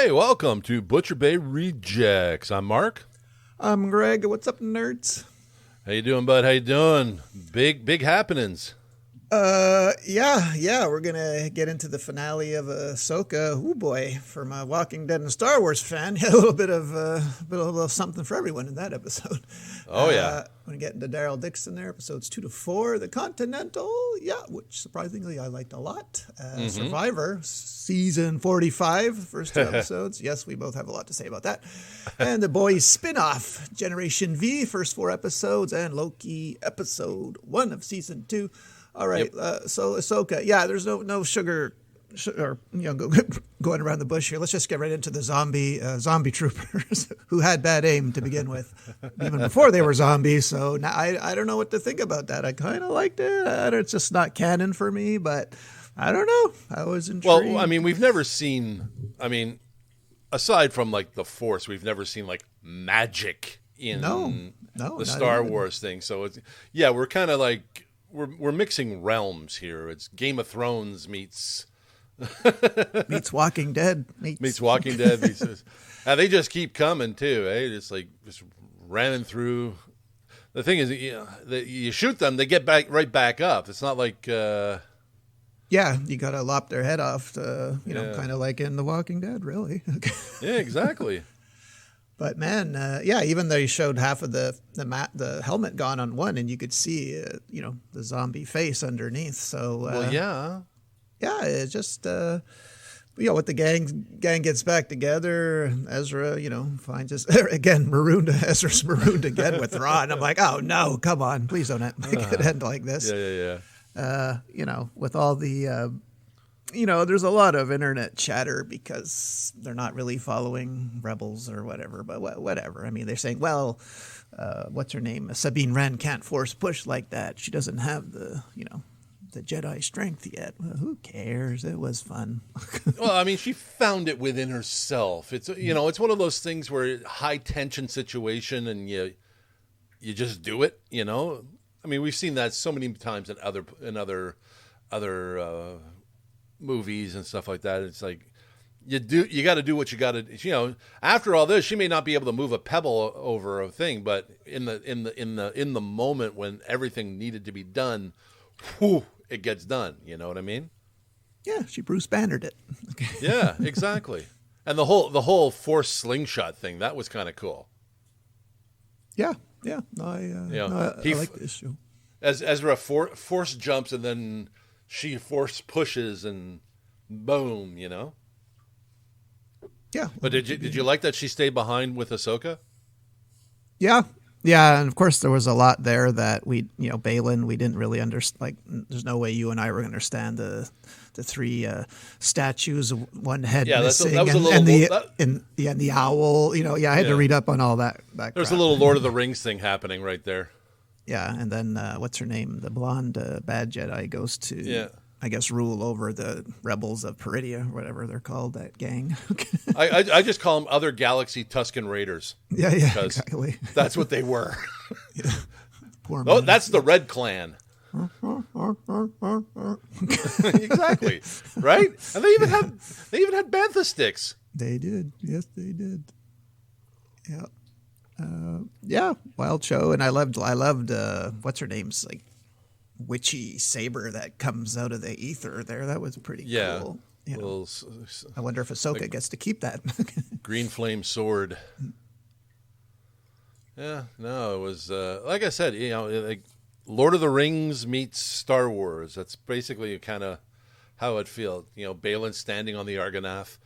Hey, welcome to Butcher Bay Rejects. I'm Mark. I'm Greg. What's up, nerds? How you doing, bud? How you doing? Big happenings. Yeah. We're gonna get into the finale of Ahsoka. Oh boy, from a Walking Dead and Star Wars fan, a little bit of a little something for everyone in that episode. Oh yeah. We're gonna get into Daryl Dixon there, episodes 2 to 4. The Continental, which surprisingly I liked a lot. Survivor, season 45, first 2 episodes. Yes, we both have a lot to say about that. And The Boys spin-off, Generation V, first 4 episodes, and Loki, episode 1 of season 2. All right, yep. So Ahsoka, there's no sugar going around the bush here. Let's just get right into the zombie troopers who had bad aim to begin with, even before they were zombies. So now I don't know what to think about that. I kind of liked it. It's just not canon for me, but I don't know. I was intrigued. Well, I mean, we've never seen. I mean, aside from like the Force, we've never seen like magic in the Star Wars thing. So it's we're kind of like. We're mixing realms here. It's Game of Thrones meets Walking Dead. Meets Walking Dead. And they just keep coming too, eh? Just ramming through. The thing is, you shoot them, they get right back up. It's not like you gotta lop their head off. Kind of like in The Walking Dead, really. Yeah, exactly. But man, even though you showed half of the helmet gone on one, and you could see, the zombie face underneath. So, it's just, with the gang gets back together, Ezra, finds us again Ezra's marooned again with Ron. I'm like, oh no, come on, please don't make it end like this. With all the. There's a lot of internet chatter because they're not really following Rebels or whatever, but whatever. I mean, they're saying, well, what's her name? Sabine Wren can't force push like that. She doesn't have the Jedi strength yet. Well, who cares? It was fun. Well, I mean, she found it within herself. It's, it's one of those things where high tension situation and you just do it, I mean, we've seen that so many times in other movies and stuff like that. It's like you got to do what you got to. After all this, she may not be able to move a pebble over a thing, but in the moment when everything needed to be done, it gets done. You know what I mean? Yeah, she Bruce Bannered it. Yeah, exactly. And the whole Force slingshot thing, that was kind of cool. Yeah. I like this show. As Ezra force jumps and then she force pushes and boom, Yeah. But did you like that she stayed behind with Ahsoka? Yeah. Yeah, and of course there was a lot there that Balin, we didn't really understand. Like, there's no way you and I were going to understand the 3 statues, one head missing, that was and the owl. I had to read up on all that. There's a little Lord of the Rings thing happening right there. Yeah, and then what's her name? The blonde bad Jedi goes to, I guess, rule over the rebels of Peridia, or whatever they're called, that gang. I just call them Other Galaxy Tusken Raiders. Yeah, exactly. That's what they were. Poor man. That's the Red Clan. Exactly, right? And they even had bantha sticks. They did. Yes, they did. Yeah. Wild show, and I loved what's her name's like witchy saber that comes out of the ether there. That was pretty cool. I wonder if Ahsoka gets to keep that green flame sword. Yeah, no, it was like I said, like Lord of the Rings meets Star Wars. That's basically kind of how it feels. Balin standing on the Argonath.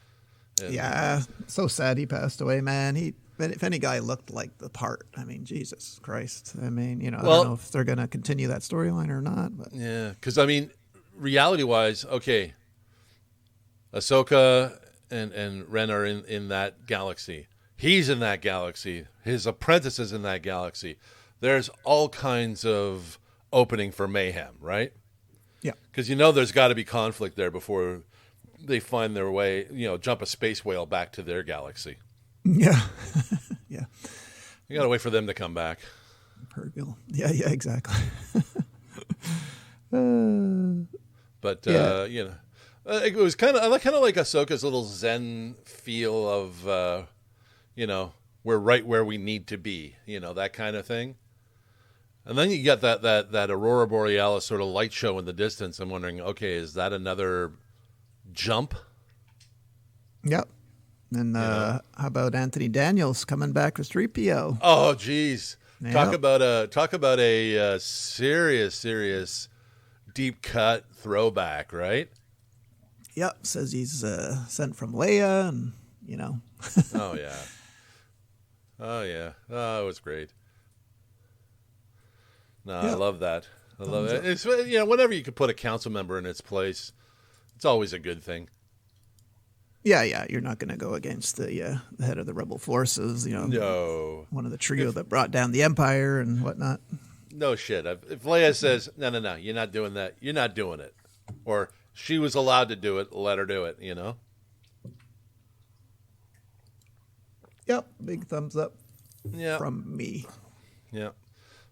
And, so sad he passed away, man. If any guy looked like the part, I mean, Jesus Christ. I mean, I don't know if they're going to continue that storyline or not. But yeah, because, I mean, reality-wise, okay, Ahsoka and Ren are in that galaxy. He's in that galaxy. His apprentice is in that galaxy. There's all kinds of opening for mayhem, right? Yeah. Because there's got to be conflict there before they find their way, jump a space whale back to their galaxy. Yeah. Yeah. You got to wait for them to come back. Purrgil. Yeah, exactly. But, It was kind of like Ahsoka's little Zen feel of, we're right where we need to be, that kind of thing. And then you get that Aurora Borealis sort of light show in the distance. I'm wondering, okay, is that another jump? Yep. And how about Anthony Daniels coming back with 3PO? Oh, geez. Yep. Talk about a serious deep cut throwback, right? Yep. Says he's sent from Leia, and Oh yeah. Oh yeah. Oh, it was great. No, yep. I love that. I love it. It's whenever you could put a council member in its place, it's always a good thing. Yeah. You're not going to go against the head of the rebel forces. No. One of the trio that brought down the Empire and whatnot. No shit. If Leia says, no, you're not doing that, you're not doing it. Or she was allowed to do it, let her do it, Yep. Big thumbs up from me. Yeah.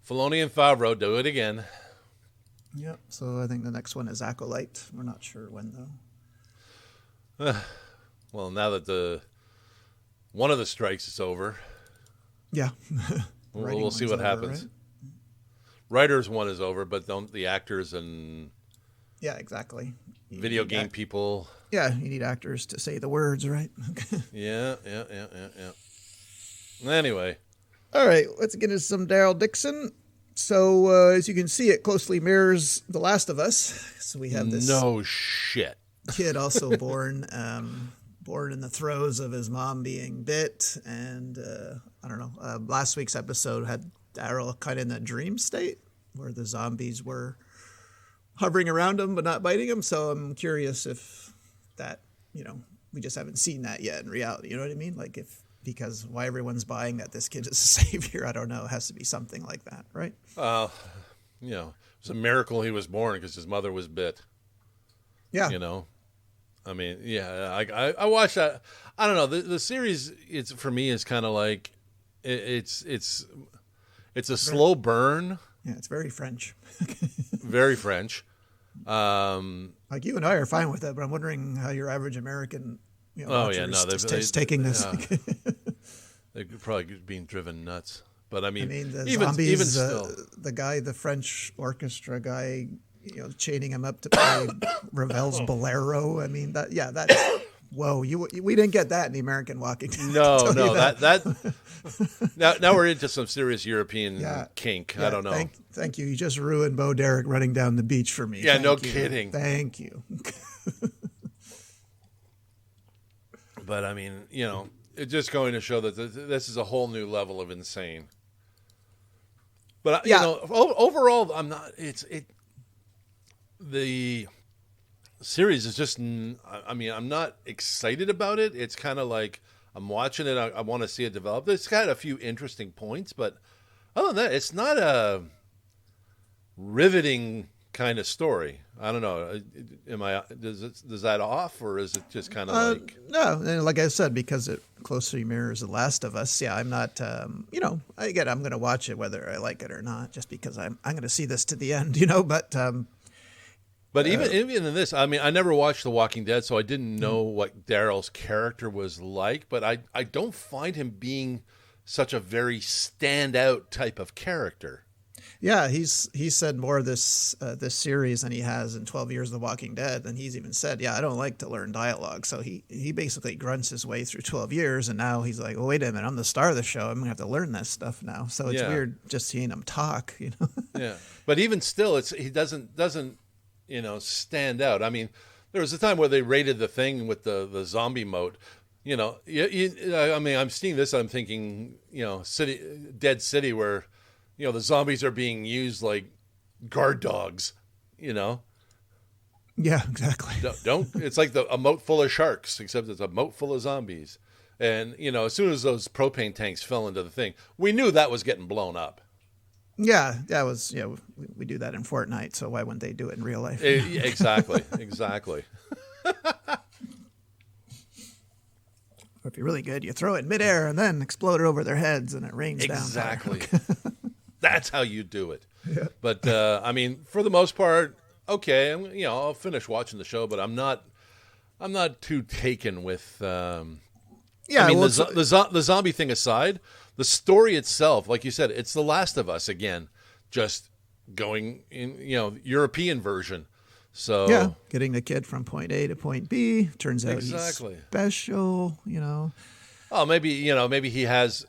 Filoni and Favreau do it again. Yep. So I think the next one is Acolyte. We're not sure when, though. Well, now that one of the strikes is over. Yeah. we'll see what happens. Right? Writers one is over, but don't the actors and yeah, exactly. Video game people. Yeah, you need actors to say the words, right? Yeah. Anyway. All right, let's get into some Daryl Dixon. So, as you can see, it closely mirrors The Last of Us. So we have this no shit kid also born in the throes of his mom being bit, and I don't know. Last week's episode had Daryl kind of in that dream state where the zombies were hovering around him but not biting him. So I'm curious if that, we just haven't seen that yet in reality. You know what I mean? Like because why everyone's buying that this kid is a savior, I don't know. It has to be something like that, right? It's a miracle he was born because his mother was bit. Yeah. I mean, yeah, I watched that. I don't know. The series, for me is kind of like it's a slow burn. Yeah, it's very French. Very French. Like you and I are fine with that, but I'm wondering how your average American they're taking this. They're probably being driven nuts. But I mean the even zombies, still, the French orchestra guy, chaining him up to play Ravel's Bolero. I mean that. Whoa, we didn't get that in the American Walking Dead. No, that now we're into some serious European kink. I don't know. Thank you. You just ruined Bo Derek running down the beach for me. Yeah, no kidding. Thank you. But I mean, it's just going to show that this is a whole new level of insane. But overall, I'm not. The series is just. I mean, I'm not excited about it. It's kind of like I'm watching it. I want to see it develop. It's got a few interesting points, but other than that, it's not a riveting kind of story. I don't know. Does that off, or is it just kind of like no? And like I said, because it closely mirrors The Last of Us. Yeah, I'm not. I'm going to watch it whether I like it or not, just because I'm going to see this to the end. But even in this, I mean, I never watched The Walking Dead, so I didn't know what Daryl's character was like. But I don't find him being such a very standout type of character. Yeah, he's said more this series than he has in 12 years of The Walking Dead, and he's even said, I don't like to learn dialogue. So he basically grunts his way through 12 years, and now he's like, wait a minute, I'm the star of the show. I'm gonna have to learn this stuff now. So it's weird just seeing him talk, Yeah, but even still, he doesn't stand out. I mean, there was a time where they raided the thing with the zombie mode. I mean, I'm seeing this. I'm thinking, Dead City, where the zombies are being used like guard dogs, Yeah, exactly. Don't it's like a moat full of sharks, except it's a moat full of zombies. And, as soon as those propane tanks fell into the thing, we knew that was getting blown up. Yeah, that was, we do that in Fortnite, so why wouldn't they do it in real life? Exactly. If you're really good, you throw it in midair and then explode it over their heads and it rains down. Exactly. That's how you do it. Yeah. But, I mean, for the most part, okay, I'll finish watching the show, but I'm not I'm not too taken with. Yeah, I mean, well, the zombie thing aside, the story itself, like you said, it's The Last of Us again, just going in, European version. So yeah, getting the kid from point A to point B. Turns out exactly. he's special, Oh, maybe he has,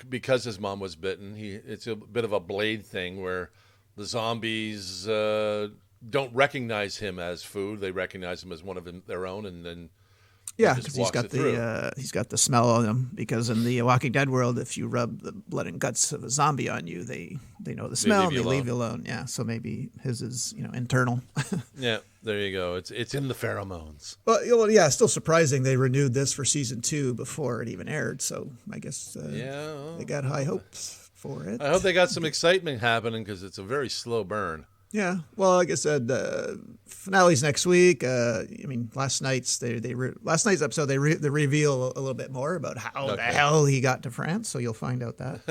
because his mom was bitten. It's a bit of a Blade thing where the zombies don't recognize him as food; they recognize him as one of their own, and then yeah, just because he's got walks it through. he's got the smell on him. Because in the Walking Dead world, if you rub the blood and guts of a zombie on you, they know the smell and they leave you alone. Yeah, so maybe his is internal. Yeah, there you go. It's in the pheromones. Well, yeah, still surprising they renewed this for season 2 before it even aired. So I guess they got high hopes for it. I hope they got some excitement happening because it's a very slow burn. Yeah, well, like I said, finale's next week. Last night's episode they reveal a little bit more about how the hell he got to France. So you'll find out that.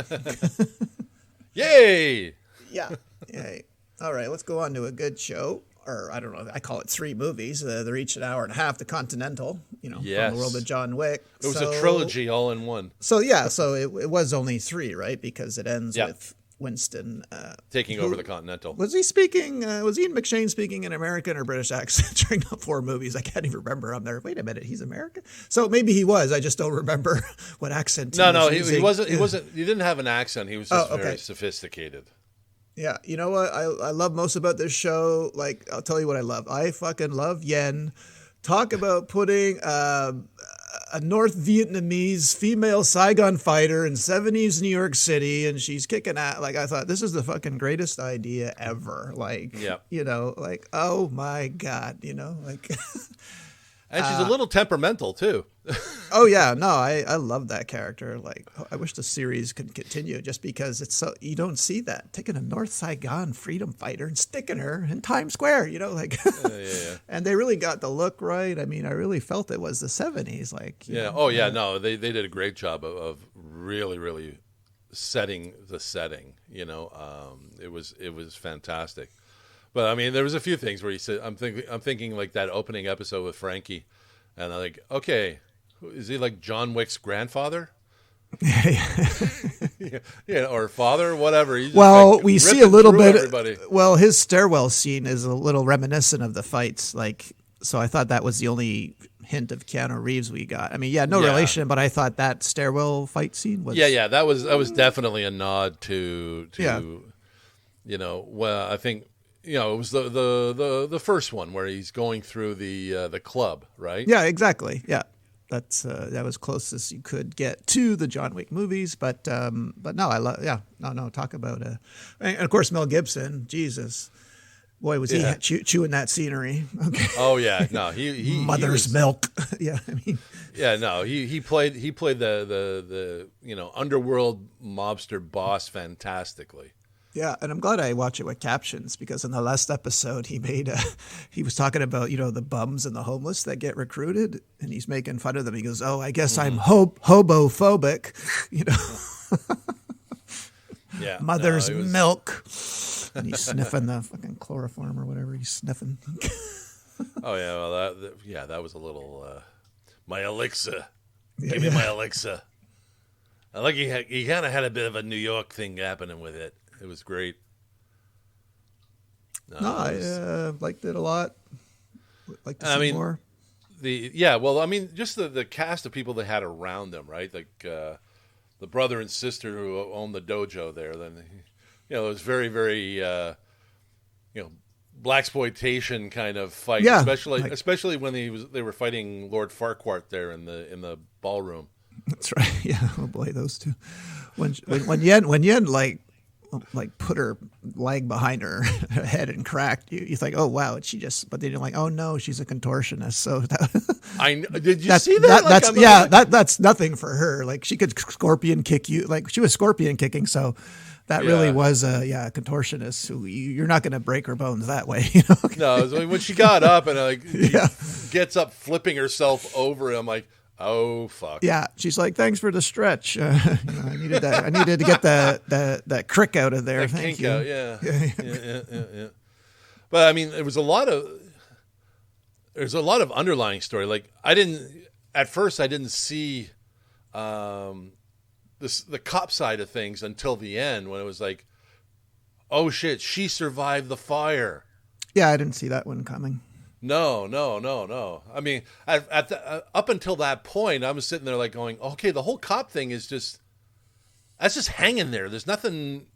Yay! Yeah. Yay. All right, let's go on to a good show. Or I don't know, I call it 3 movies. They're each an hour and a half. The Continental, from the world of John Wick. It was a trilogy all in one. So yeah, it was only 3, right? Because it ends with Winston taking over the Continental. Was he speaking? Was Ian McShane speaking in American or British accent during the 4 movies? I can't even remember. I'm there. Wait a minute, he's American. So maybe he was. I just don't remember what accent. No, he wasn't. He wasn't. He didn't have an accent. He was just very sophisticated. Yeah, you know what I love most about this show? Like, I'll tell you what I love. I fucking love Yen. Talk about putting a North Vietnamese female Saigon fighter in 70s New York City, and she's kicking at. Like, I thought, this is the fucking greatest idea ever. Like, oh my God, like. And she's a little temperamental too. Oh yeah, no, I love that character. Like, I wish the series could continue just because it's so you don't see that taking a North Saigon freedom fighter and sticking her in Times Square. Yeah. And they really got the look right. I mean, I really felt it was the 70s. Like, no, they did a great job of really, really setting the setting. It was fantastic. But I mean, there was a few things where he said, "I'm thinking like that opening episode with Frankie," and I'm like, "Okay, is he like John Wick's grandfather?" Or father, whatever. Well, we see a little bit. Everybody. Well, his stairwell scene is a little reminiscent of the fights, like. So I thought that was the only hint of Keanu Reeves we got. I mean, no relation, but I thought that stairwell fight scene was. Yeah, that was definitely a nod to. Well, I think. It was the first one where he's going through the club, right? Yeah, exactly. Yeah, that was closest you could get to the John Wick movies. But no, I love. Yeah, no. Talk about and of course Mel Gibson. Jesus, boy, was he chewing that scenery. Okay. Oh yeah, no, he mother's milk. Yeah, I mean. Yeah, no, he played the underworld mobster boss fantastically. Yeah, and I'm glad I watch it with captions because in the last episode he was talking about the bums and the homeless that get recruited, and he's making fun of them. He goes, "Oh, I guess I'm hobophobic," Yeah, mother's milk, and he's sniffing the fucking chloroform or whatever he's sniffing. Oh yeah, well that was a little my elixir. Give me my elixir. I like he kind of had a bit of a New York thing happening with it. It was great. I liked it a lot. Like to see more. Just the cast of people they had around them, right? Like the brother and sister who owned the dojo there. Then, it was very, very, blaxploitation kind of fight. Yeah, especially when they were fighting Lord Farquhar there in the ballroom. That's right. Yeah. Oh boy, those two. When Yen like put her leg behind her head and cracked. You think, oh wow, but they didn't like, oh no, she's a contortionist. So did you see that? That's nothing for her. Like she could scorpion kick you. Like she was scorpion kicking. So that really was a contortionist who you're not going to break her bones that way. No, when she got up and gets up flipping herself over, I'm like. Oh fuck! Yeah, she's like, "Thanks for the stretch. I needed that. I needed to get that crick out of there. Thank you." Out, yeah. But I mean, there was a lot of. there's a lot of underlying story. Like at first I didn't see the cop side of things until the end when it was like, oh shit, she survived the fire. Yeah, I didn't see that one coming. No. I mean, up until that point, I was sitting there like going, okay, the whole cop thing is that's just hanging there. There's nothing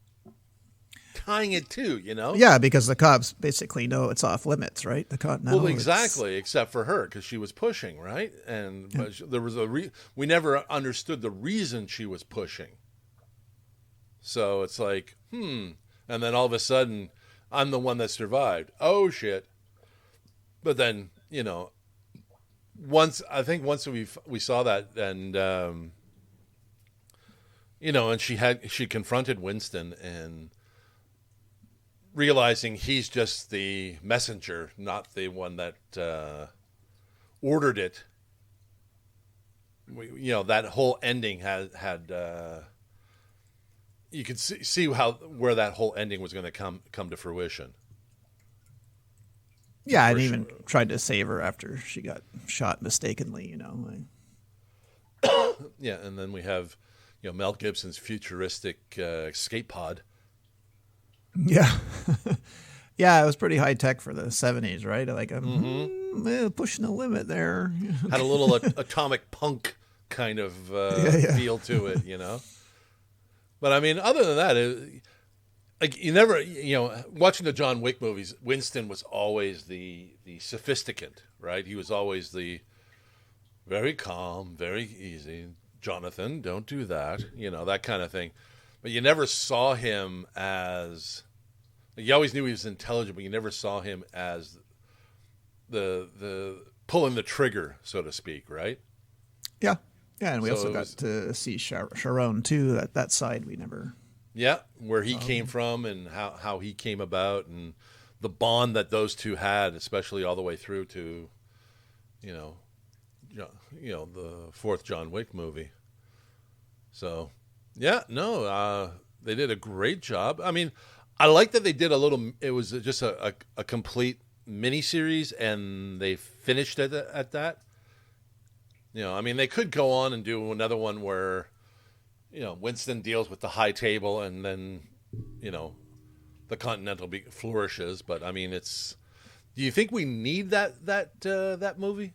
tying it to, you know? Yeah, because the cops basically know it's off limits, right? The Continental. Well, exactly, except for her, because she was pushing, right? And there was we never understood the reason she was pushing. So it's like, and then all of a sudden, I'm the one that survived. Oh, shit. But then, you know, once we saw that, and you know, and she confronted Winston and realizing he's just the messenger, not the one that ordered it. You know, that whole ending had you could see where that whole ending was going to come to fruition. Yeah, and even tried to save her after she got shot mistakenly, you know. Yeah, and then we have, you know, Mel Gibson's futuristic escape pod. Yeah. Yeah, it was pretty high tech for the 70s, right? Like, pushing the limit there. Had a little atomic punk kind of feel to it, you know? But I mean, other than that, like you never, you know, watching the John Wick movies, Winston was always the sophisticant, right? He was always the very calm, very easy. Jonathan, don't do that, you know, that kind of thing. But you never saw him as. You always knew he was intelligent, but you never saw him as the pulling the trigger, so to speak, right? Yeah, yeah, and we also got to see Sharon too. That side we never. Yeah, where he came from and how he came about and the bond that those two had, especially all the way through to, you know, the fourth John Wick movie. So, yeah, no, they did a great job. I mean, I like that they did it was just a complete miniseries and they finished it at that. You know, I mean, they could go on and do another one where, you know, Winston deals with the high table and then, you know, the Continental flourishes. But I mean, do you think we need that movie?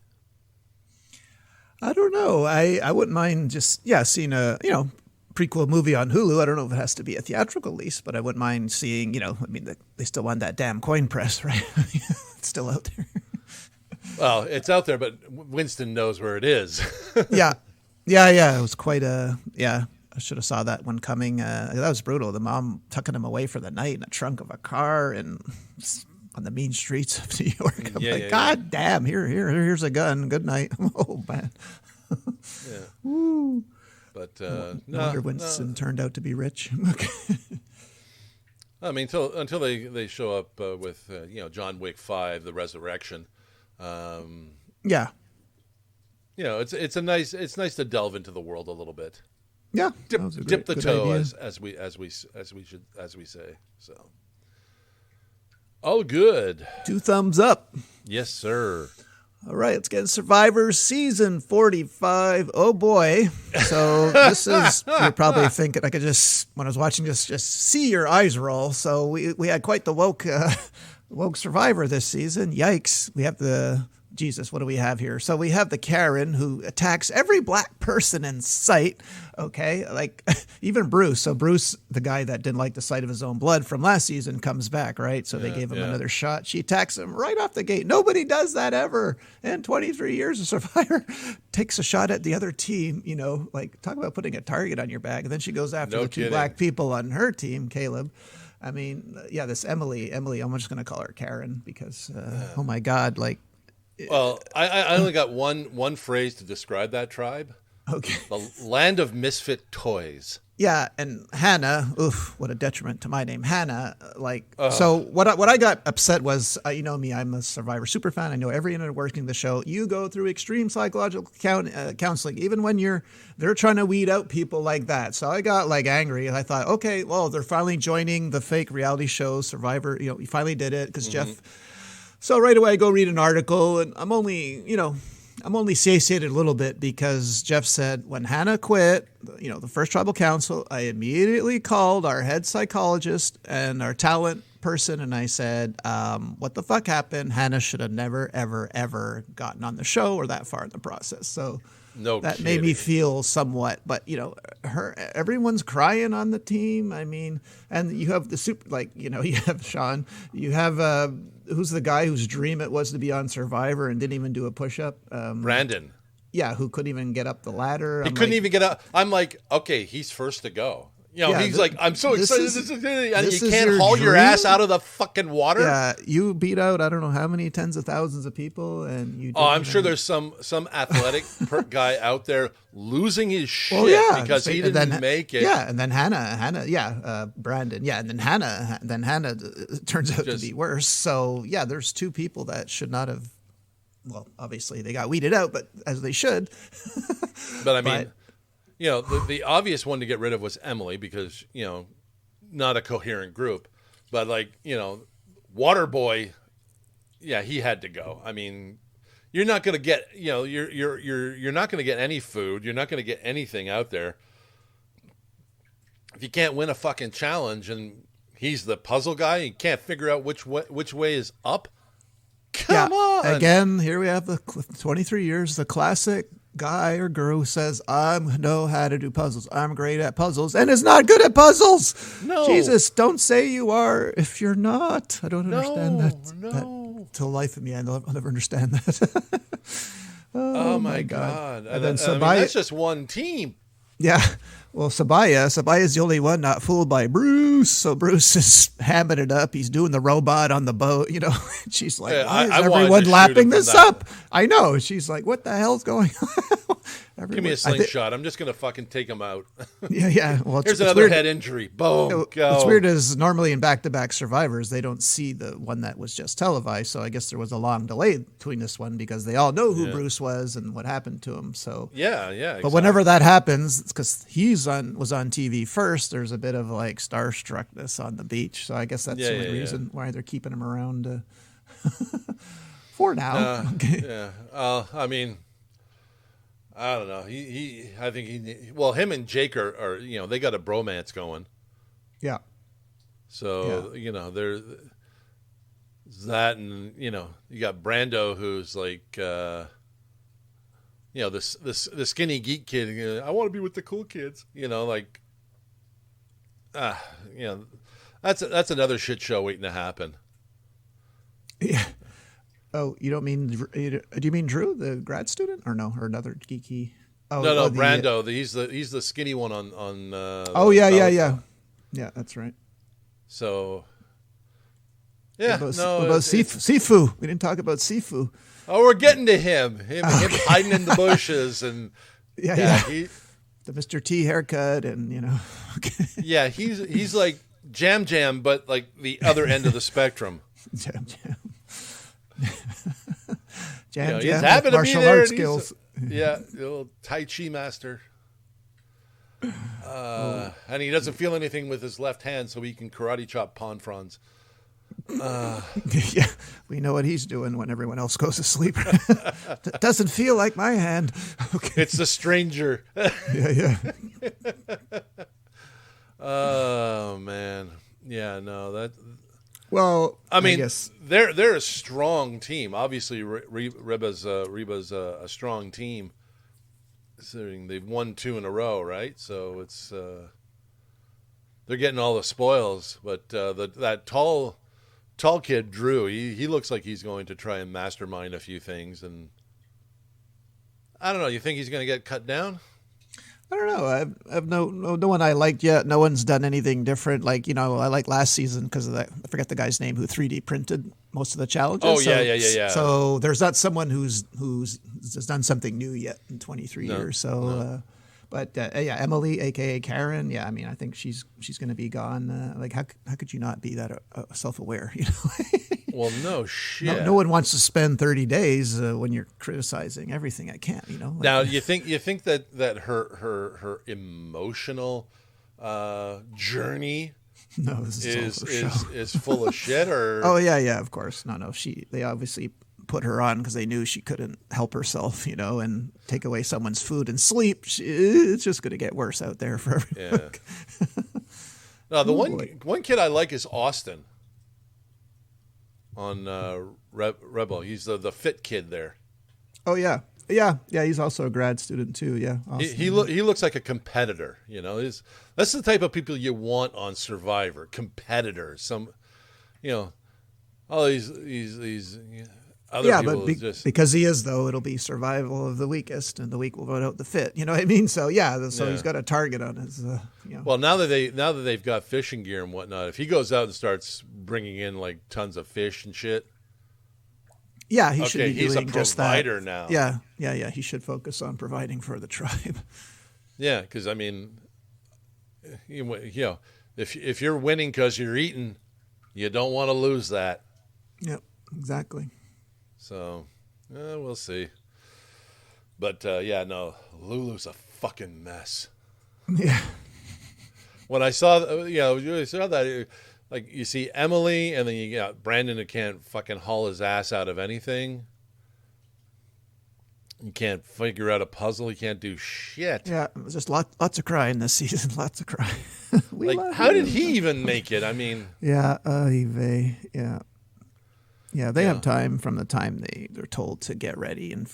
I don't know. I wouldn't mind just seeing a prequel movie on Hulu. I don't know if it has to be a theatrical release, but I wouldn't mind seeing. You know, I mean, they still want that damn coin press, right? It's still out there. Well, it's out there, but Winston knows where it is. Yeah. It was quite a I should have saw that one coming. That was brutal. The mom tucking him away for the night in the trunk of a car and on the mean streets of New York. I'm God damn, here's a gun. Good night. Oh, man. Yeah. Woo. But no wonder Winston turned out to be rich. I mean, until they show up with John Wick 5, The Resurrection. Yeah. You know, it's nice to delve into the world a little bit. Yeah, dip the toe as we say. So, all good. 2 thumbs up. Yes, sir. All right, let's get into Survivor season 45. Oh boy! So this is you're probably thinking I could just when I was watching just see your eyes roll. So we had quite the woke Survivor this season. Yikes! We have Jesus, what do we have here? So we have the Karen who attacks every black person in sight, okay? Like, even Bruce. So Bruce, the guy that didn't like the sight of his own blood from last season, comes back, right? So they gave him another shot. She attacks him right off the gate. Nobody does that ever. And 23 years of Survivor takes a shot at the other team, you know, like, talk about putting a target on your back. And then she goes after the 2 black people on her team, Caleb. I mean, this Emily, I'm just going to call her Karen because, oh my God, like, well, I only got one phrase to describe that tribe. Okay. The land of misfit toys. Yeah, and Hannah, what a detriment to my name. Hannah, so what I got upset was, you know me, I'm a Survivor super fan. I know every inner working of the show. You go through extreme psychological counseling, even when they're trying to weed out people like that. So I got angry, and I thought, okay, well, they're finally joining the fake reality show Survivor. You know, you finally did it because Jeff So right away I go read an article, and I'm only satiated a little bit because Jeff said when Hannah quit, the first tribal council, I immediately called our head psychologist and our talent person, and I said, what the fuck happened? Hannah should have never, ever, ever gotten on the show or that far in the process. So that made me feel somewhat, but everyone's crying on the team. I mean, and you have you have Sean, you have, who's the guy whose dream it was to be on Survivor and didn't even do a push-up? Brandon. Yeah, who couldn't even get up the ladder. He couldn't even get up. I'm like, okay, he's first to go. He's like, I'm so excited. And you can't haul your ass out of the fucking water. Yeah, you beat out, I don't know how many tens of thousands of people. And you. I'm sure there's some athletic guy out there losing his shit because he didn't make it. Yeah, and then Hannah, Brandon. Yeah, and then Hannah turns out to be worse. So, yeah, there's two people that should not have. Well, obviously they got weeded out, but as they should. But I mean, the obvious one to get rid of was Emily because, not a coherent group. But Waterboy, yeah, he had to go. I mean, you're not going to get, you're not going to get any food. You're not going to get anything out there. If you can't win a fucking challenge and he's the puzzle guy, you can't figure out which way is up. Come on. Again, here we have the 23 years, the classic guy or girl who says, I know how to do puzzles. I'm great at puzzles and is not good at puzzles. No. Jesus, don't say you are if you're not. I don't understand that. No. Till life of me, I'll never understand that. oh my God. And then that's just one team. Yeah. Well, Sabaya's the only one not fooled by Bruce. So Bruce is hamming it up. He's doing the robot on the boat, She's like, why is everyone lapping this up? I know. She's like, what the hell's going on? Give me a slingshot. I'm just going to fucking take him out. Yeah. Well, here's another head injury. Boom. Go. What's weird is normally in back-to-back Survivors, they don't see the one that was just televised. So I guess there was a long delay between this one because they all know who Bruce was and what happened to him. So yeah. Exactly. But whenever that happens, it's because was on TV first. There's a bit of like starstruckness on the beach. So I guess that's the only reason why they're keeping him around for now. Okay. Yeah. I mean, I don't know. Him and Jake are they got a bromance going. Yeah. So, there's that, and, you got Brando who's like, the skinny geek kid. I want to be with the cool kids, that's another shit show waiting to happen. Yeah. Oh, you don't mean? Do you mean Drew, the grad student, or no, or another geeky? Oh, no, Brando. He's the skinny one on. Yeah, that's right. So, yeah. What about Sifu? We didn't talk about Sifu. Oh, we're getting to him. Him hiding in the bushes and the Mr. T haircut and Okay. Yeah, he's like Jam, but like the other end of the spectrum. Jam. He's happy to be there. Arts skills. The little Tai Chi master. And he doesn't feel anything with his left hand, so he can karate chop pond fronds. Yeah, we know what he's doing when everyone else goes to sleep. It doesn't feel like my hand. Okay. It's the stranger. Yeah. Oh man, yeah, no, that. Well, I mean, guess. they're a strong team. Obviously, Reba's a strong team. Considering they've won 2 in a row, right? So it's they're getting all the spoils. But that tall kid Drew, he looks like he's going to try and mastermind a few things. And I don't know. You think he's going to get cut down? I don't know. I've no one I liked yet. No one's done anything different. Like, I like last season because of that. I forget the guy's name who 3D printed most of the challenges. Oh, yeah. So there's not someone who's done something new yet in 23 years. So, no. But Emily, aka Karen. Yeah, I mean, I think she's going to be gone. Like, how could you not be that self-aware? Well, no shit. No one wants to spend 30 days when you're criticizing everything. I can't. Like, now, you think that her emotional journey No, this is all for show. is full of shit, or Oh yeah, of course. No, they obviously put her on because they knew she couldn't help herself, and take away someone's food and sleep. It's just going to get worse out there for everyone. Yeah. No, the one kid I like is Austin on Rebel. He's the fit kid there. Oh yeah. He's also a grad student too. Yeah, Austin. He looks like a competitor. That's the type of people you want on Survivor. Competitors. All these other people because he is, though, it'll be survival of the weakest, and the weak will vote out the fit. You know what I mean? So he's got a target on his. Well, now that they've got fishing gear and whatnot, if he goes out and starts bringing in like tons of fish and shit. Yeah, he should be doing just that. He's a provider now. Yeah. He should focus on providing for the tribe. Yeah, because I mean, if you're winning because you're eating, you don't want to lose that. Yep, exactly. So, we'll see. But Lulu's a fucking mess. Yeah. When I saw that, like you see Emily, and then you got Brandon who can't fucking haul his ass out of anything. You can't figure out a puzzle. You can't do shit. Yeah, it was just lots of crying this season. Lots of crying. How did he even make it? I mean. Yeah, yeah. Yeah, they have time from the time they're told to get ready and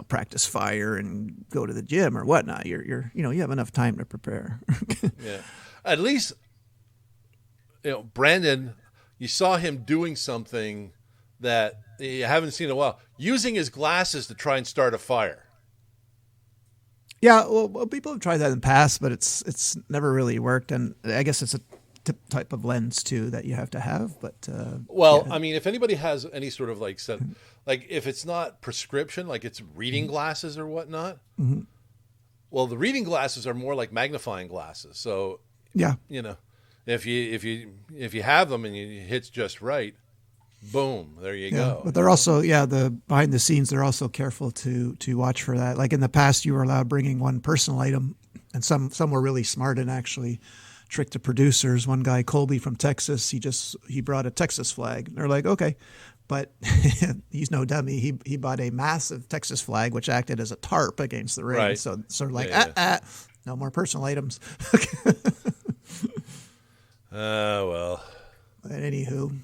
practice fire and go to the gym or whatnot. You have enough time to prepare. Yeah, at least Brandon, you saw him doing something that you haven't seen in a while, using his glasses to try and start a fire. Yeah, well, people have tried that in the past, but it's never really worked, and I guess it's a type of lens too that you have to have. But I mean, if anybody has any sort of like if it's not prescription, like it's reading glasses or whatnot. Mm-hmm. Well, the reading glasses are more like magnifying glasses. So yeah, if you have them and it hits just right, boom, there you go. But they're also the behind the scenes. They're also careful to watch for that. Like in the past, you were allowed bringing one personal item, and some were really smart and actually tricked the producers. One guy, Colby from Texas, he brought a Texas flag. They're like, okay, but he's no dummy. He bought a massive Texas flag, which acted as a tarp against the rain. Right. So sort of like, no more personal items. Well. But anywho,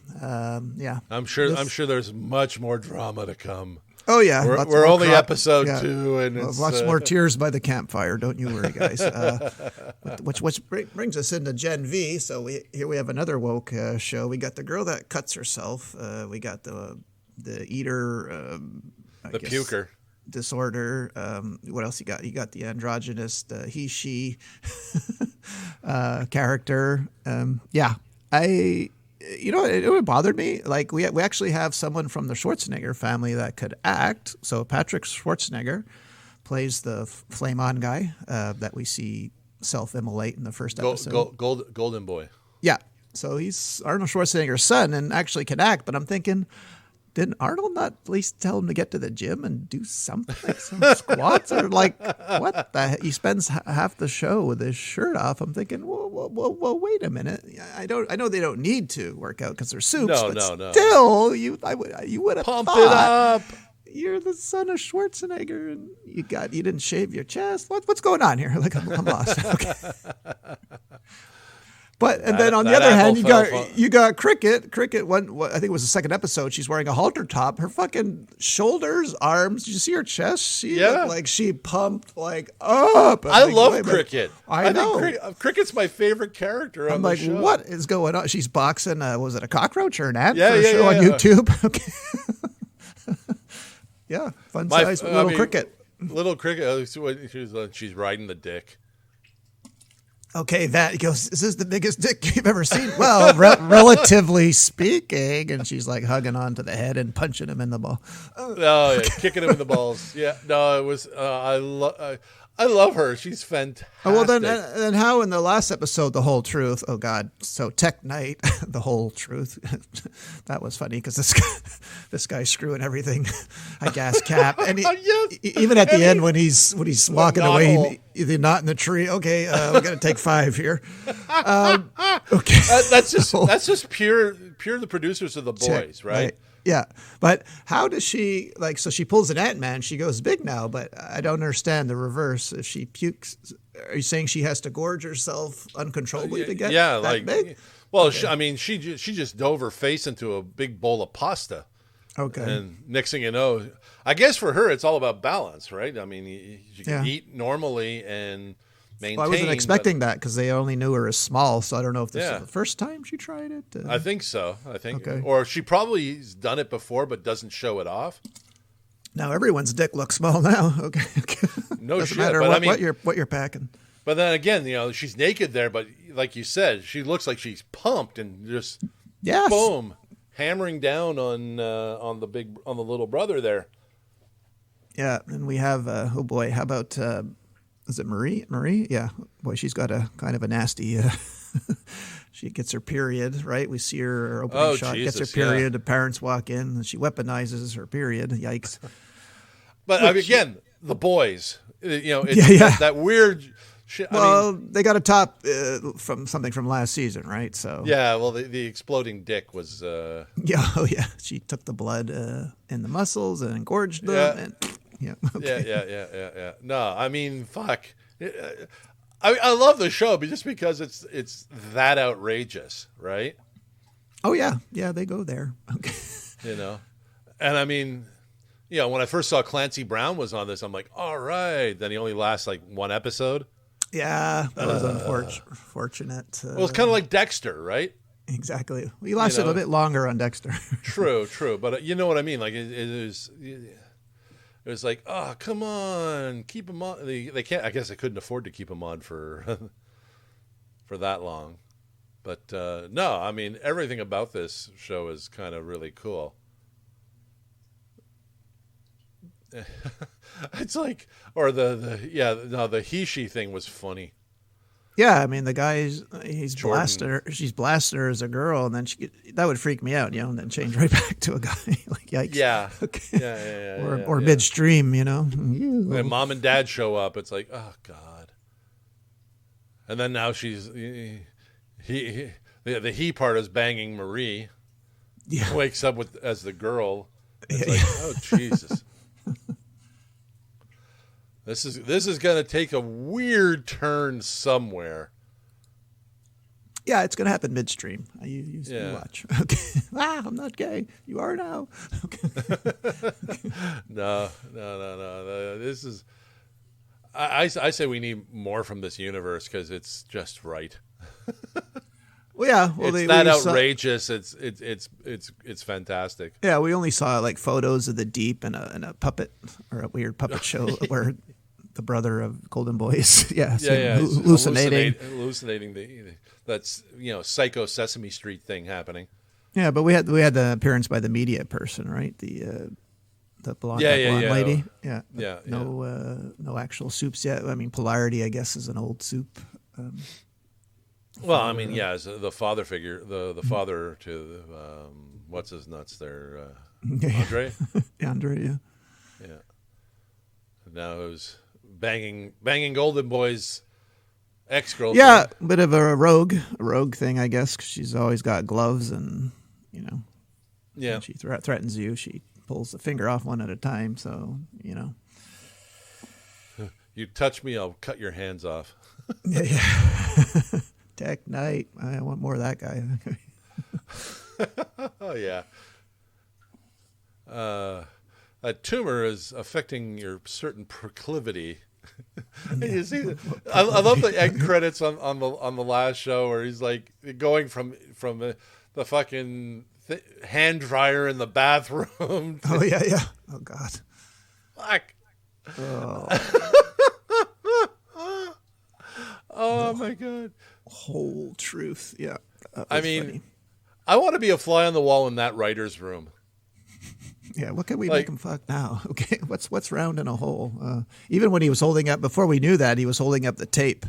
yeah. I'm sure there's much more drama to come. Oh yeah, we're only episode 2, and it's lots more tears by the campfire. Don't you worry, guys. Which brings us into Gen V. So here we have another woke show. We got the girl that cuts herself. We got the eater, the puker disorder. What else you got? You got the androgynous, he she character. It bothered me. Like we actually have someone from the Schwarzenegger family that could act. So Patrick Schwarzenegger plays the flame on guy that we see self-immolate in the first episode. Golden Boy. Yeah. So he's Arnold Schwarzenegger's son and actually can act. But I'm thinking, didn't Arnold not at least tell him to get to the gym and do something, like some squats or like what the heck? He spends half the show with his shirt off. I'm thinking, well, wait a minute. I know they don't need to work out because they're soups. No. Still, you would have pump it up. You're the son of Schwarzenegger, and you didn't shave your chest. What's going on here? Like I'm lost. Okay. But then on the other hand, you got Cricket. Cricket, I think it was the second episode. She's wearing a halter top. Her fucking shoulders, arms. Did you see her chest? She looked like she pumped like up. I love Cricket. I know. Think Cricket's my favorite character. I'm like, what is going on? She's boxing. Was it a cockroach or an ant? Yeah, on YouTube. Okay. Yeah, fun size little Cricket. Little Cricket. She's riding the dick. Okay, he goes, is this the biggest dick you've ever seen? Well, relatively speaking. And she's like hugging onto the head and punching him in the ball. Oh, yeah, kicking him in the balls. Yeah, no, it was, I love her. She's fantastic. Oh, well, then how in the last episode, The Whole Truth? Oh, God. So Tech Night, The Whole Truth. That was funny because this guy's screwing everything. I gas cap. And Yes. even at the end when he's walking away, he's not in the tree. Okay, we're going to take 5 here. Okay. That's just pure the producers of The Boys, right? Yeah, but how does she so she pulls an Ant-Man, she goes big now, but I don't understand the reverse. If she pukes, are you saying she has to gorge herself uncontrollably to get that big? Well, okay. She just dove her face into a big bowl of pasta. Okay. And next thing you know, I guess for her it's all about balance, right? I mean, you can eat normally and maintain. Well, I wasn't expecting that because they only knew her as small, so I don't know if this is the first time she tried it. I think so. Okay. Or she probably's done it before but doesn't show it off. Now everyone's dick looks small now. Okay. No Doesn't shit. matter But what you're packing. But then again, she's naked there, but like you said, she looks like she's pumped and just boom, hammering down on the little brother there. Yeah, and we have oh boy, how about is it Marie? Marie? Yeah. Boy, she's got a kind of a nasty she gets her period, right? We see her opening shot, Jesus, gets her period, the parents walk in, and she weaponizes her period. Yikes. But again, The Boys, it's that weird shit. Well, they got a top from something from last season, right? So yeah, well, the exploding dick was she took the blood in the muscles and engorged them and Yeah. No, I mean, fuck. I love the show, but just because it's that outrageous, right? Oh yeah, they go there. Okay. And I mean, when I first saw Clancy Brown was on this, I'm like, all right. Then he only lasts like 1 episode. Yeah, that was unfortunate. Well, it's kind of like Dexter, right? Exactly. He lasted a bit longer on Dexter. True. But you know what I mean? Like it was like, oh, come on, keep him on. They can't. I guess they couldn't afford to keep him on for that long. But no, I mean, everything about this show is kind of really cool. It's like, or the he-she thing was funny. Yeah, I mean, the guy's blasted her. She's blasted her as a girl, and then that would freak me out, and then change right back to a guy. Like, yikes. Yeah. Okay. Yeah. Or midstream, When mom and dad show up, it's like, oh God. And then now the he part is banging Marie. Yeah. Wakes up as the girl. It's like, oh Jesus. This is going to take a weird turn somewhere. Yeah, it's going to happen midstream. You watch. Okay. I'm not gay. You are now. Okay. No. This is. I say we need more from this universe because it's just right. Well, yeah. Well, it's outrageous. It's fantastic. Yeah, we only saw like photos of the Deep and a puppet or a weird puppet show where the brother of Golden Boys, hallucinating that's psycho Sesame Street thing happening. Yeah, but we had the appearance by the media person, right? The blonde lady. Yeah. No actual soups yet. I mean, Polarity, I guess, is an old soup. Well, I mean, as the father figure, the father to what's his nuts there, Andre. Andre, yeah. Yeah. Now it was banging Golden Boy's ex-girlfriend. Yeah, a bit of a rogue thing, I guess, 'cause she's always got gloves and when she threatens you, she pulls the finger off one at a time. So you touch me, I'll cut your hands off. Yeah. Tech Night. I want more of that guy. Oh yeah. That tumor is affecting your certain proclivity. You see, I love the end credits on the last show where he's like going from the fucking hand dryer in the bathroom. Oh yeah. Oh God. Fuck. Oh. Oh my God. Whole truth. Yeah. I mean, funny. I want to be a fly on the wall in that writer's room. Yeah, what can we make him fuck now? Okay, what's round in a hole? Even when he was holding up, before we knew that, he was holding up the tape,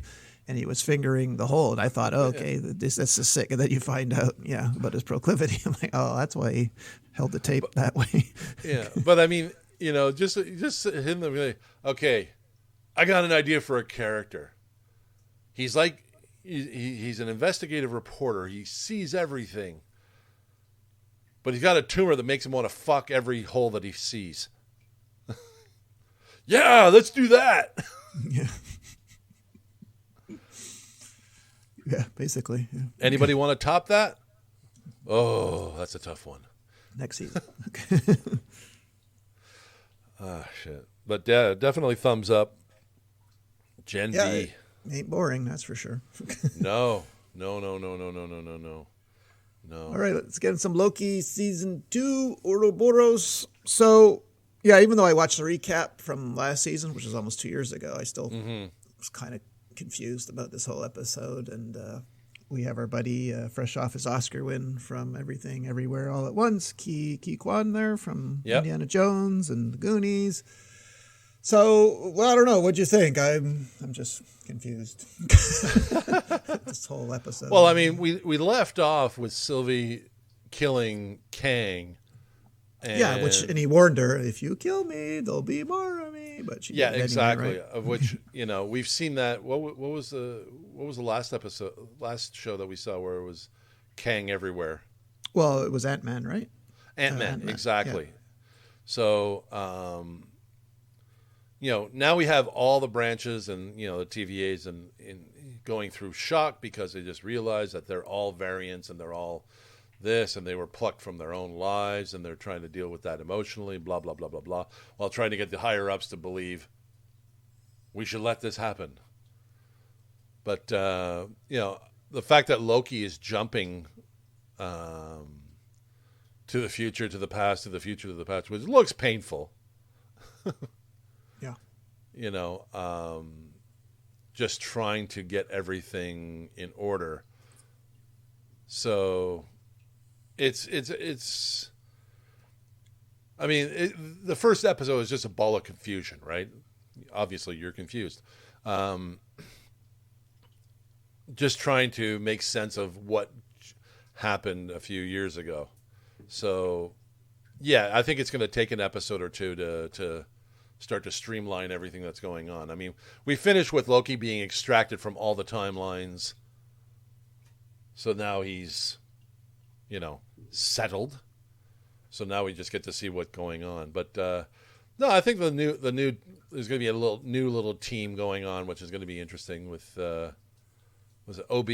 and he was fingering the hole, and I thought, this is sick. And then you find out, about his proclivity. I'm like, oh, that's why he held the tape that way. Yeah, but I mean, just him. Okay, I got an idea for a character. He's like, he's an investigative reporter. He sees everything. But he's got a tumor that makes him want to fuck every hole that he sees. Yeah, let's do that. Yeah. Yeah, basically. Yeah. Anybody want to top that? Oh, that's a tough one. Next season. Okay. Shit. But definitely thumbs up. Gen V. Ain't boring, that's for sure. No. All right, let's get in some Loki season 2, Ouroboros. So, even though I watched the recap from last season, which was almost 2 years ago, I still was kind of confused about this whole episode. And we have our buddy, fresh off his Oscar win from Everything, Everywhere, All at Once, Ki Kwan there from Indiana Jones and The Goonies. So, I don't know. What'd you think? I'm just confused. This whole episode. Well, I mean, we left off with Sylvie killing Kang. And he warned her, if you kill me, there'll be more of me. But she did it exactly. Anyway, right? Of which we've seen that. What was the last show that we saw where it was Kang everywhere? Well, it was Ant-Man, right? Ant-Man, exactly. Yeah. So. Now we have all the branches and, the TVAs and going through shock because they just realize that they're all variants and they're all this and they were plucked from their own lives and they're trying to deal with that emotionally, blah, blah, blah, blah, blah, while trying to get the higher ups to believe we should let this happen. But, the fact that Loki is jumping to the future, to the past, to the future, to the past, which looks painful. Just trying to get everything in order. So it's I mean, the first episode is just a ball of confusion, right? Obviously you're confused. Just trying to make sense of what happened a few years ago. So I think it's going to take an episode or two to start to streamline everything that's going on. I mean, we finished with Loki being extracted from all the timelines. So now he's, settled. So now we just get to see what's going on. But no, I think the new there's going to be a new little team going on, which is going to be interesting with was it OB?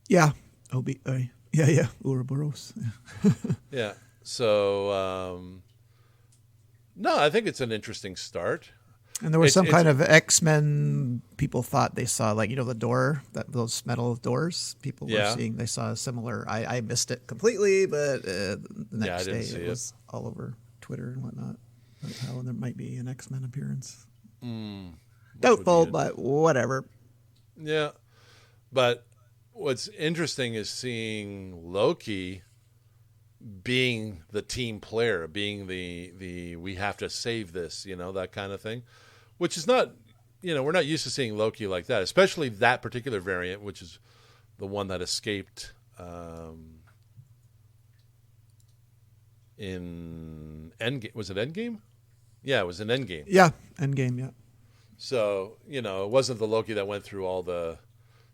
Yeah, OB. Yeah, Ouroboros. Yeah. Yeah. So no, I think it's an interesting start. And there was some kind of X-Men people thought they saw, like, the door, those metal doors. People were seeing, they saw a similar. I missed it completely, but the next day it was all over Twitter and whatnot. That's how there might be an X-Men appearance. Doubtful, but whatever. Yeah. But what's interesting is seeing Loki being the team player, being the we have to save this, that kind of thing, which is not, we're not used to seeing Loki like that, especially that particular variant, which is the one that escaped in Endgame. Was it Endgame? Yeah, it was in Endgame. Yeah, Endgame, yeah. So, it wasn't the Loki that went through all the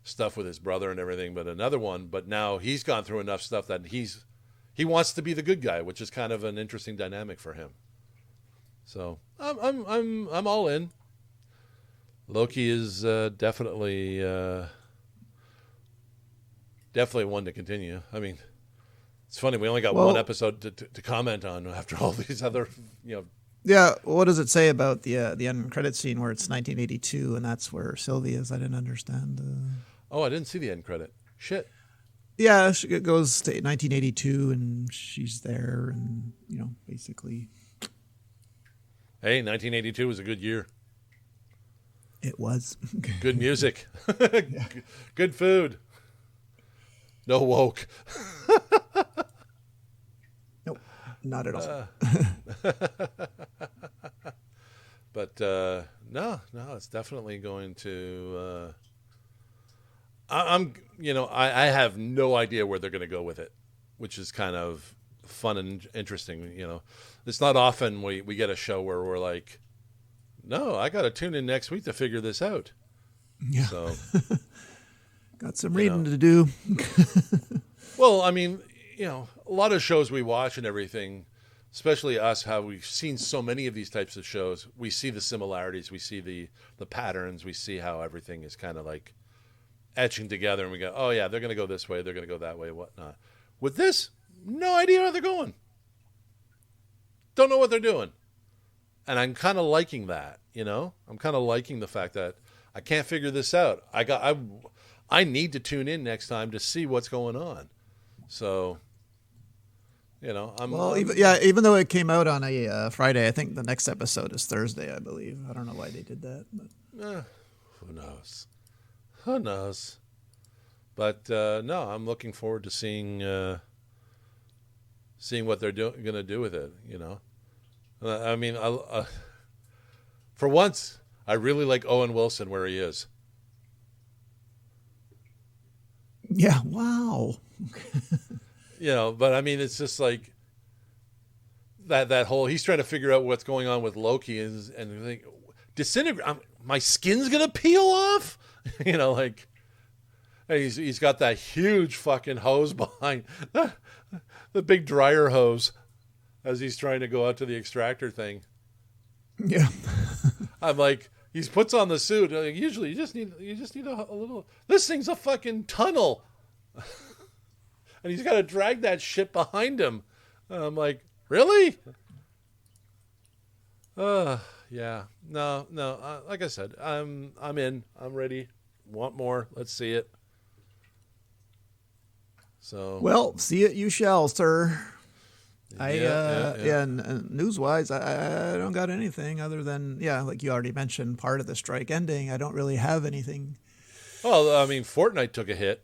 stuff with his brother and everything, but another one. But now he's gone through enough stuff that he wants to be the good guy, which is kind of an interesting dynamic for him. So I'm all in. Loki is definitely one to continue. I mean, it's funny, we only got one episode to comment on after all these other, Yeah, what does it say about the end credit scene where it's 1982 and that's where Sylvie is? I didn't understand. I didn't see the end credit. Shit. Yeah, it goes to 1982 and she's there and, basically. Hey, 1982 was a good year. It was. Good music. Good food. No woke. Nope. Not at all. But no, it's definitely going to. I have no idea where they're going to go with it, which is kind of fun and interesting. It's not often we get a show where we're like, no, I got to tune in next week to figure this out. Yeah. So, got some reading to do. Well, I mean, a lot of shows we watch and everything, especially us, how we've seen so many of these types of shows, we see the similarities, we see the patterns, we see how everything is kind of like etching together, and we go, oh yeah, they're going to go this way, they're going to go that way, whatnot. With this, no idea where they're going. Don't know what they're doing. And I'm kind of liking that, I'm kind of liking the fact that I can't figure this out. I need to tune in next time to see what's going on. So, even though it came out on a Friday, I think the next episode is Thursday, I believe. I don't know why they did that. But. Who knows? Who knows? But no, I'm looking forward to seeing what they're going to do with it. I mean, for once, I really like Owen Wilson where he is. Yeah. Wow. But I mean, it's just like that whole, he's trying to figure out what's going on with Loki and think, disintegrate, my skin's going to peel off. Like he's got that huge fucking hose behind the big dryer hose as he's trying to go out to the extractor thing. Yeah. I'm like, he puts on the suit. Usually you just need a little, this thing's a fucking tunnel. And he's got to drag that shit behind him. I'm like, really? Yeah. No. Like I said, I'm in. I'm ready. Want more? Let's see it. So. Well, see it you shall, sir. Yeah. And news-wise, I don't got anything other than, like you already mentioned, part of the strike ending. I don't really have anything. Well, I mean, Fortnite took a hit.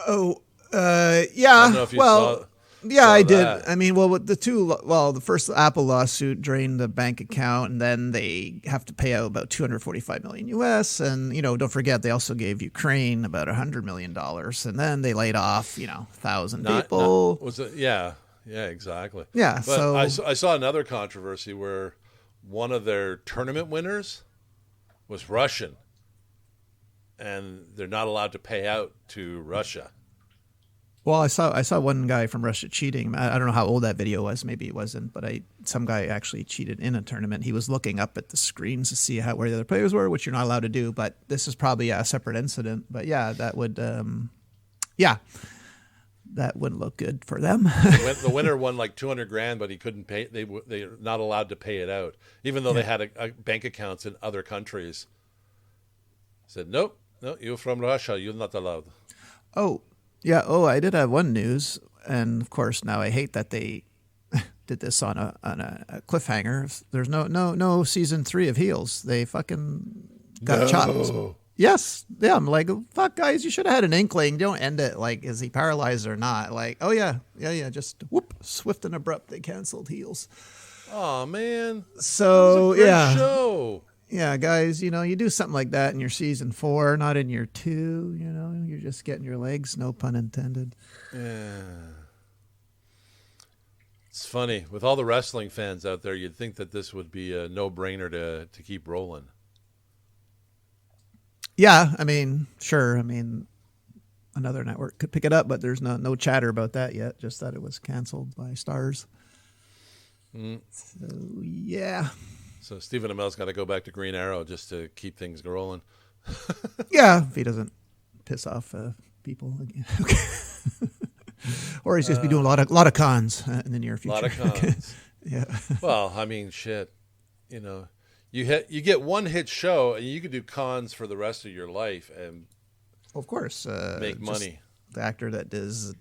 Oh, yeah. I don't know if you saw I did. that. I mean, the first Apple lawsuit drained the bank account, and then they have to pay out about $245 million US. And, don't forget, they also gave Ukraine about $100 million. And then they laid off, 1,000 people. Was it? Yeah. Yeah, exactly. Yeah. But so I saw another controversy where one of their tournament winners was Russian, and they're not allowed to pay out to Russia. Well, I saw one guy from Russia cheating. I don't know how old that video was. Maybe it wasn't, but some guy actually cheated in a tournament. He was looking up at the screens to see where the other players were, which you're not allowed to do. But this is probably a separate incident. But yeah, that would, that wouldn't look good for them. The winner won like $200,000, but he couldn't pay. They're not allowed to pay it out, even though they had a bank accounts in other countries. Said nope, no, you're from Russia, you're not allowed. Oh. Yeah. Oh, I did have one news, and of course now I hate that they did this on a cliffhanger. There's no season 3 of Heels. They fucking got chopped. Yes. Yeah. I'm like, fuck, guys, you should have had an inkling. Don't end it like, is he paralyzed or not? Like, oh yeah. Just whoop, swift and abrupt. They canceled Heels. Oh man. So that was a great show. Yeah, guys, you do something like that in your season 4, not in your 2, you're just getting your legs, no pun intended. Yeah. It's funny. With all the wrestling fans out there, you'd think that this would be a no-brainer to keep rolling. Yeah, I mean, sure. I mean, another network could pick it up, but there's no chatter about that yet, just that it was canceled by Starz. So, yeah. So Stephen Amell's got to go back to Green Arrow just to keep things rolling. Yeah, if he doesn't piss off people again. Okay. Or he's just be doing a lot of cons in the near future. A lot of cons. Yeah. Well, I mean, shit. You get one hit show and you could do cons for the rest of your life and of course make money. The actor that does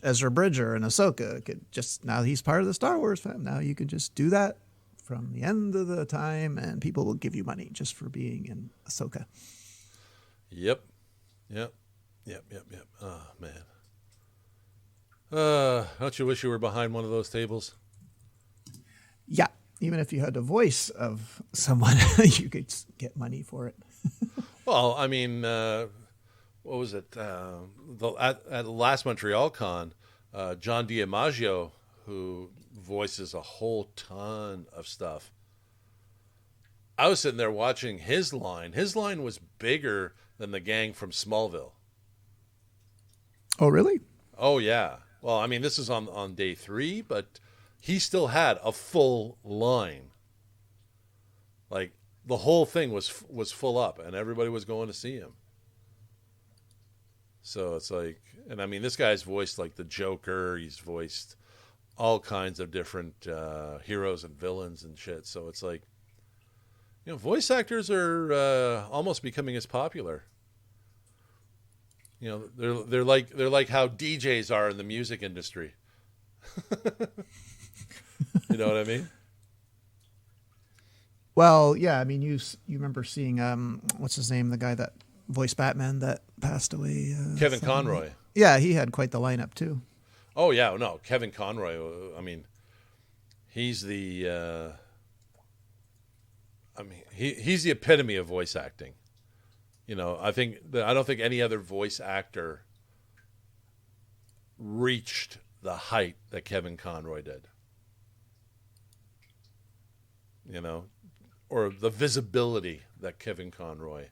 Ezra Bridger and Ahsoka could just, now he's part of the Star Wars fam. Now you could just do that from the end of the time, and people will give you money just for being in Ahsoka. Yep. Oh, man. Don't you wish you were behind one of those tables? Yeah, even if you had the voice of someone, you could get money for it. Well, I mean, what was it? At the last Montreal Con, John DiMaggio, who voices a whole ton of stuff. I was sitting there watching his line. His line was bigger than the gang from Smallville. Oh, really? Oh, yeah. Well, I mean, this is on day 3, but he still had a full line. Like, the whole thing was full up, and everybody was going to see him. So it's like, and I mean, this guy's voiced like the Joker. He's voiced all kinds of different heroes and villains and shit. So it's like, you know, voice actors are almost becoming as popular. You know, they're like how DJs are in the music industry. You know what I mean? Well, yeah. I mean, you remember seeing what's his name? The guy that voiced Batman that passed away. Kevin Conroy. Yeah, he had quite the lineup too. Oh yeah, no, Kevin Conroy. I mean, he's the. I mean, he's the epitome of voice acting. You know, I don't think any other voice actor reached the height that Kevin Conroy did. You know, or the visibility that Kevin Conroy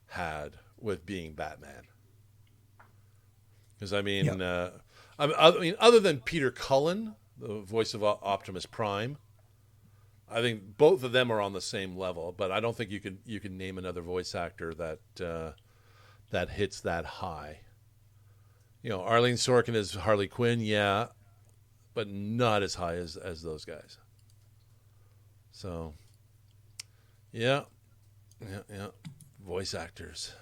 had with being Batman. Because I mean, yep. I mean, other than Peter Cullen, the voice of Optimus Prime, I think both of them are on the same level. But I don't think you can name another voice actor that hits that high. You know, Arlene Sorkin is Harley Quinn, yeah, but not as high as those guys. So, yeah, voice actors.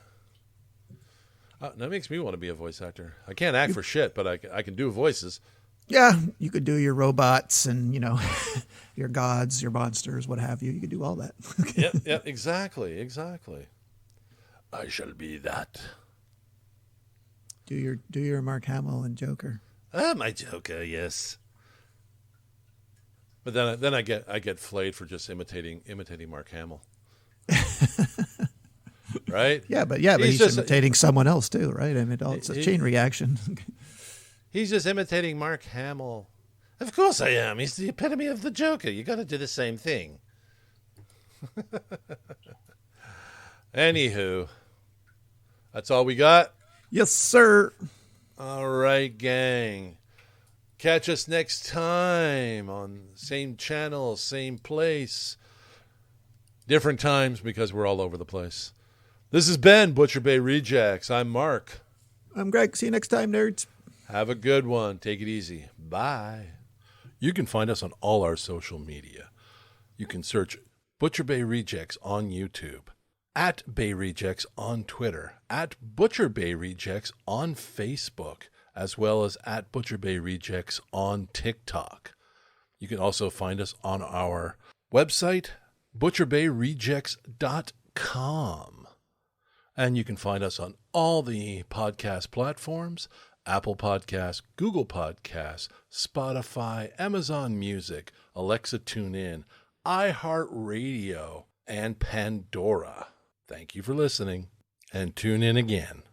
That makes me want to be a voice actor. I can't act for shit, but I can do voices. Yeah, you could do your robots and, you know, your gods, your monsters, what have you. You could do all that. Yeah, exactly. I shall be that. Do your Mark Hamill and Joker. My Joker, yes. But then I get flayed for just imitating Mark Hamill. Right? Yeah, but he's just imitating someone else too, right? I mean, it's a chain reaction. He's just imitating Mark Hamill. Of course I am. He's the epitome of the Joker. You got to do the same thing. Anywho, that's all we got? Yes, sir. All right, gang. Catch us next time on same channel, same place. Different times because we're all over the place. This has been Butcher Bay Rejects. I'm Mark. I'm Greg. See you next time, nerds. Have a good one. Take it easy. Bye. You can find us on all our social media. You can search Butcher Bay Rejects on YouTube, at Bay Rejects on Twitter, at Butcher Bay Rejects on Facebook, as well as at Butcher Bay Rejects on TikTok. You can also find us on our website, butcherbayrejects.com. And you can find us on all the podcast platforms, Apple Podcasts, Google Podcasts, Spotify, Amazon Music, Alexa TuneIn, iHeartRadio, and Pandora. Thank you for listening, and tune in again.